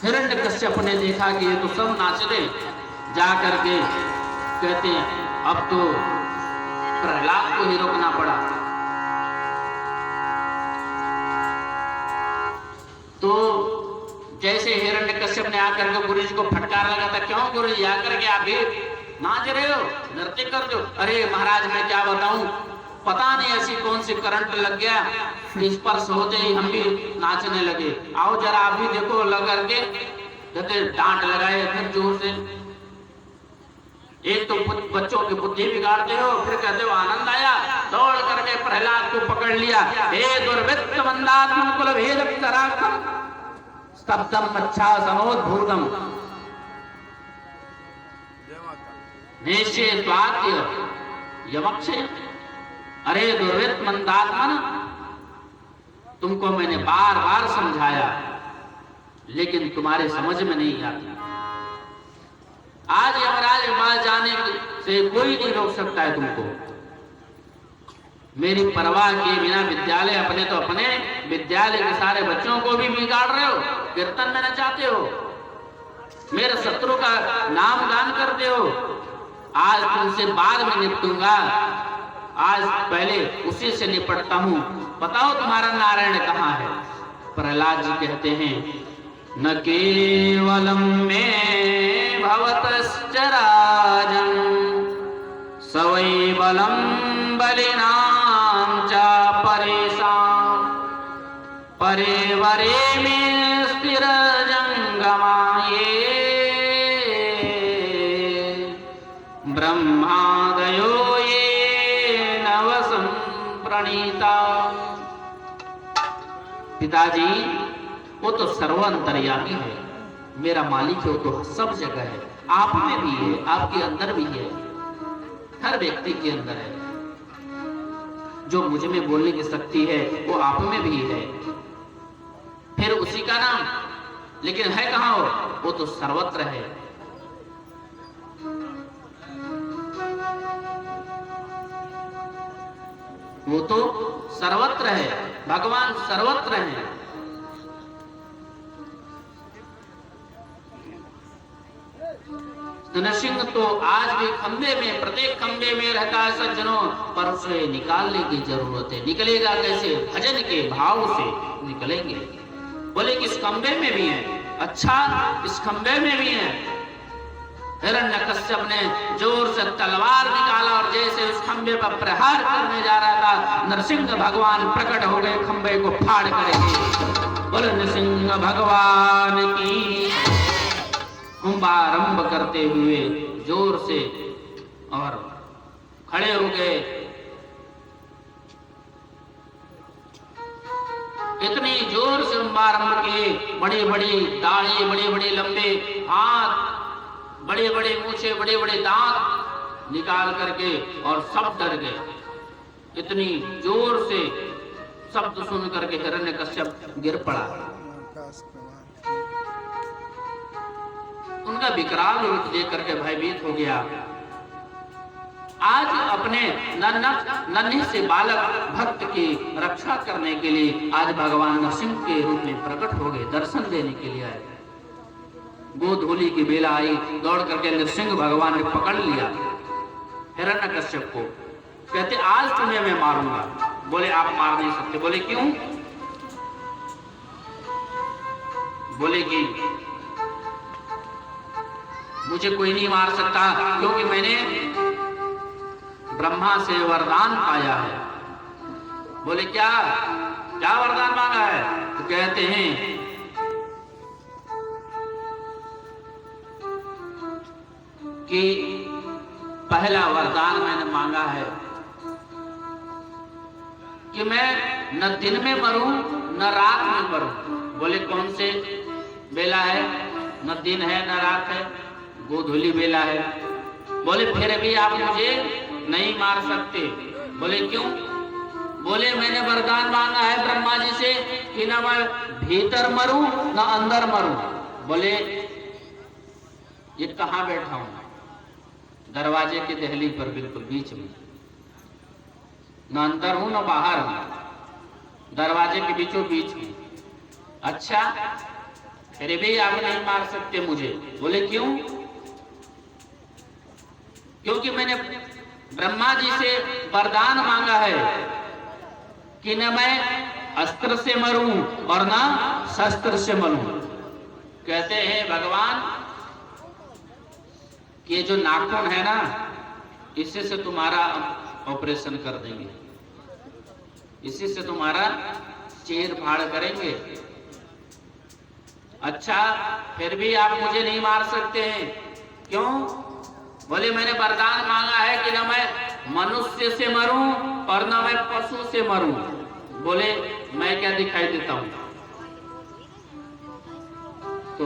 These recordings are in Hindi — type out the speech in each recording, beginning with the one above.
हिरण्यकश्यप ने देखा कि ये तो सब नाच रहे, जा करके कहते हैं अब तो प्रहलाद को ही रोकना पड़ा। तो जैसे हिरण्यकश्यप ने आकर के गुरु जी को फटकार लगा था, क्यों गुरु जी आकर के आप भी नाच रहे हो, नृत्य कर रहे हो? अरे महाराज मैं क्या बताऊं, पता नहीं ऐसी कौन सी करंट लग गया, स्पर्श होते ही हम भी नाचने लगे। आओ जरा आप भी देखो लग करके। कहते डांट लगाए फिर जोर से। एक तो बच्चों की बुद्धि बिगाड़ते हो, फिर कहते हो आनंद आया, दौड़ करके प्रहलाद को पकड़ लिया। हे दुर्वृत्त मंदात्म कुल भेद करार्थम स्तब्धम मच्छा समोद्भूतम निश्चय स्वात्य यमक्षय। अरे दुर्वृत्त मंदात्मन, तुमको मैंने बार बार समझाया लेकिन तुम्हारे समझ में नहीं आता। आज यमराज के पास जाने से कोई नहीं रोक सकता है तुमको। मेरी परवाह किए बिना विद्यालय अपने तो अपने, विद्यालय के सारे बच्चों को भी बिगाड़ रहे हो, कीर्तन में नचाते हो, मेरे शत्रु का नाम गान करते हो। आज तुमसे बाद में निपटूंगा, आज पहले उसी से निपटता हूं। बताओ तुम्हारा नारायण कहाँ है? प्रहलाद जी कहते हैं न केवलम में भवतश्चराजं सवै बलम बलिनां च परेशां परेवरे में स्थिर जंगमाये ब्रह्मादयो ये नवसं प्रणीता। पिताजी वो तो सर्वांतर्यामी है, मेरा मालिक है, वो तो सब जगह है, आप में भी है, आपके अंदर भी है, हर व्यक्ति के अंदर है। जो मुझ में बोलने की शक्ति है वो आप में भी है, फिर उसी का नाम, लेकिन है कहां वो तो सर्वत्र है। वो तो सर्वत्र है, भगवान सर्वत्र है। नरसिंह तो आज भी खंबे में, प्रत्येक खंबे में रहता है सज्जनों, पर उसे निकालने की जरूरत है। निकलेगा कैसे? भजन के भाव से निकलेंगे। बोले कि इस खंबे में भी है। अच्छा, इस खंबे में भी है। हिरण्यकश्यप ने जोर से तलवार निकाला और जैसे उस खंबे पर प्रहार करने जा रहा था, नरसिंह भगवान प्रकट हो गए खंबे को फाड़ करके। बोले नरसिंह भगवान की। कुंभारंभ करते हुए जोर से और खड़े हो गए। इतनी जोर से कुंभारंभ किए, बड़ी बड़ी दाढ़ी, बड़े बड़े लंबे हाथ, बड़े बड़े मूछे, बड़े बड़े दांत निकाल करके, और सब डर गए। इतनी जोर से शब्द सुन करके हिरण्यकश्यप गिर पड़ा। उनका विकराल रूप देख करके भयभीत हो गया। आज अपने नन्हे से बालक भक्त की रक्षा करने के लिए आज भगवान नरसिंह के रूप में प्रकट हो गए, दर्शन देने के लिए आए। गोधूलि की बेला आई, दौड़ करके नरसिंह भगवान ने पकड़ लिया हिरण्यकश्यप को। कहते आज तुम्हें मैं मारूंगा। बोले आप मार नहीं सकते। बोले क्यों? बोले कि मुझे कोई नहीं मार सकता क्योंकि मैंने ब्रह्मा से वरदान पाया है। बोले क्या क्या वरदान मांगा है? तो कहते हैं कि पहला वरदान मैंने मांगा है कि मैं न दिन में मरूं न रात में मरूं। बोले कौन से बेला है? न दिन है न रात है, गोधूलि बेला है। बोले फिर भी आप मुझे नहीं मार सकते। बोले क्यों? बोले मैंने वरदान मांगा है ब्रह्मा जी से कि ना मैं भीतर मरूं ना अंदर मरूं। बोले ये कहां बैठा हूं? दरवाजे की दहली पर बिल्कुल बीच में, ना अंदर हूं ना बाहर हूं, दरवाजे के बीचों बीच में। अच्छा, फिर भी आप नहीं मार सकते मुझे। बोले क्यों? क्योंकि मैंने ब्रह्मा जी से वरदान मांगा है कि न मैं अस्त्र से मरूं और ना शस्त्र से मरूं। कहते हैं भगवान कि ये जो नाखून है ना, इसी से तुम्हारा ऑपरेशन कर देंगे, इसी से तुम्हारा चीर फाड़ करेंगे। अच्छा, फिर भी आप मुझे नहीं मार सकते हैं, क्यों? बोले मैंने वरदान मांगा है कि न मैं मनुष्य से मरूं और न मैं पशु से मरूं। बोले मैं क्या दिखाई देता हूं? तो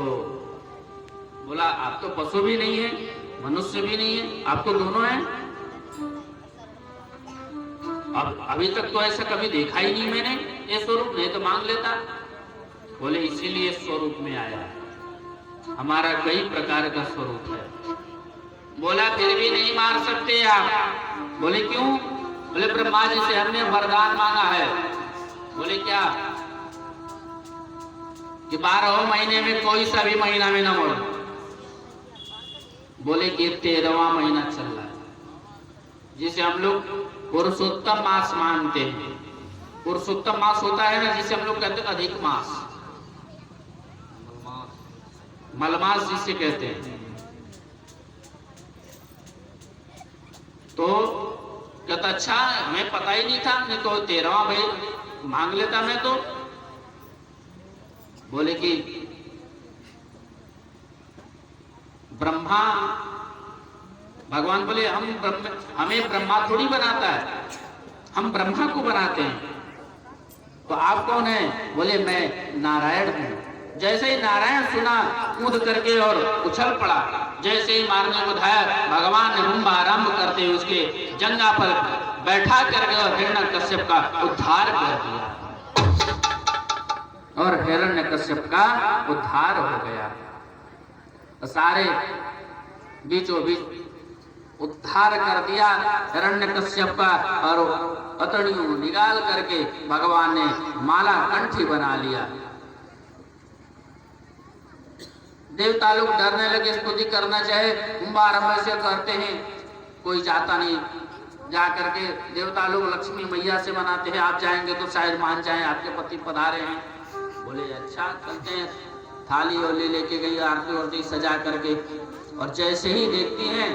बोला आप तो पशु भी नहीं है, मनुष्य भी नहीं है, आप तो दोनों हैं। अब अभी तक तो ऐसा कभी देखा ही नहीं मैंने ये स्वरूप, नहीं तो मांग लेता। बोले इसीलिए स्वरूप में आया है, हमारा कई प्रकार का स्वरूप है। बोला फिर भी नहीं मार सकते आप। बोले क्यों? बोले ब्रह्मा जी से हमने वरदान मांगा है। बोले क्या? कि 12 महीने में कोई सा भी महीना में न मरो। बोले कि 13वां महीना चल रहा है, जिसे हम लोग पुरुषोत्तम मास मानते हैं। पुरुषोत्तम मास होता है ना, जिसे हम लोग कहते हैं अधिक मास, मलमास जिसे कहते हैं। तो कहता अच्छा मैं पता ही नहीं था, नहीं तो 13वां भाई मांग लेता मैं तो। बोले कि ब्रह्मा, भगवान बोले हमें ब्रह्मा थोड़ी बनाता है, हम ब्रह्मा को बनाते हैं। तो आप कौन है? बोले मैं नारायण हूं। जैसे ही नारायण सुना, कूद करके और उछल पड़ा। जैसे ही मारने को धाया, भगवान ने हुंबा आरंभ करते हुए उसके जंगा पर बैठा करके और हिरण्यकश्यप का उद्धार कर दिया, और हिरण्यकश्यप का उद्धार हो गया। सारे बीचों बीच उद्धार कर दिया हिरण्यकश्यप का, और अतड़ियों निकाल करके भगवान ने माला कंठी बना लिया। देवता लोग डरने लगे, स्तुति करना चाहे कुंभारंभ से करते हैं, कोई जाता नहीं। जा करके देवता लोग लक्ष्मी मैया से मनाते हैं, आप जाएंगे तो शायद मान जाएं, आपके पति पधारे हैं। बोले अच्छा चलते हैं। थाली वाली लेके गई, आरती वारती सजा करके, और जैसे ही देखती हैं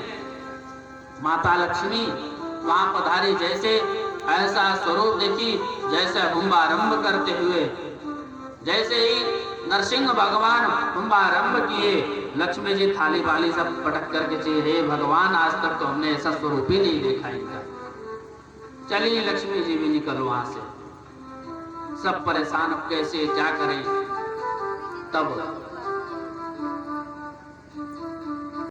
माता लक्ष्मी वहां पधारी, जैसे ऐसा स्वरूप देखी जैसे कुंभारंभ करते हुए। जैसे ही नरसिंह भगवान कुंभारंभ किए, लक्ष्मी जी थाली वाली सब पटक करके चाहिए, हे भगवान आज तक तो हमने ऐसा स्वरूप ही नहीं देखा इनका। चलिए लक्ष्मी जी भी निकल वहां से। सब परेशान, अब कैसे क्या करें। तब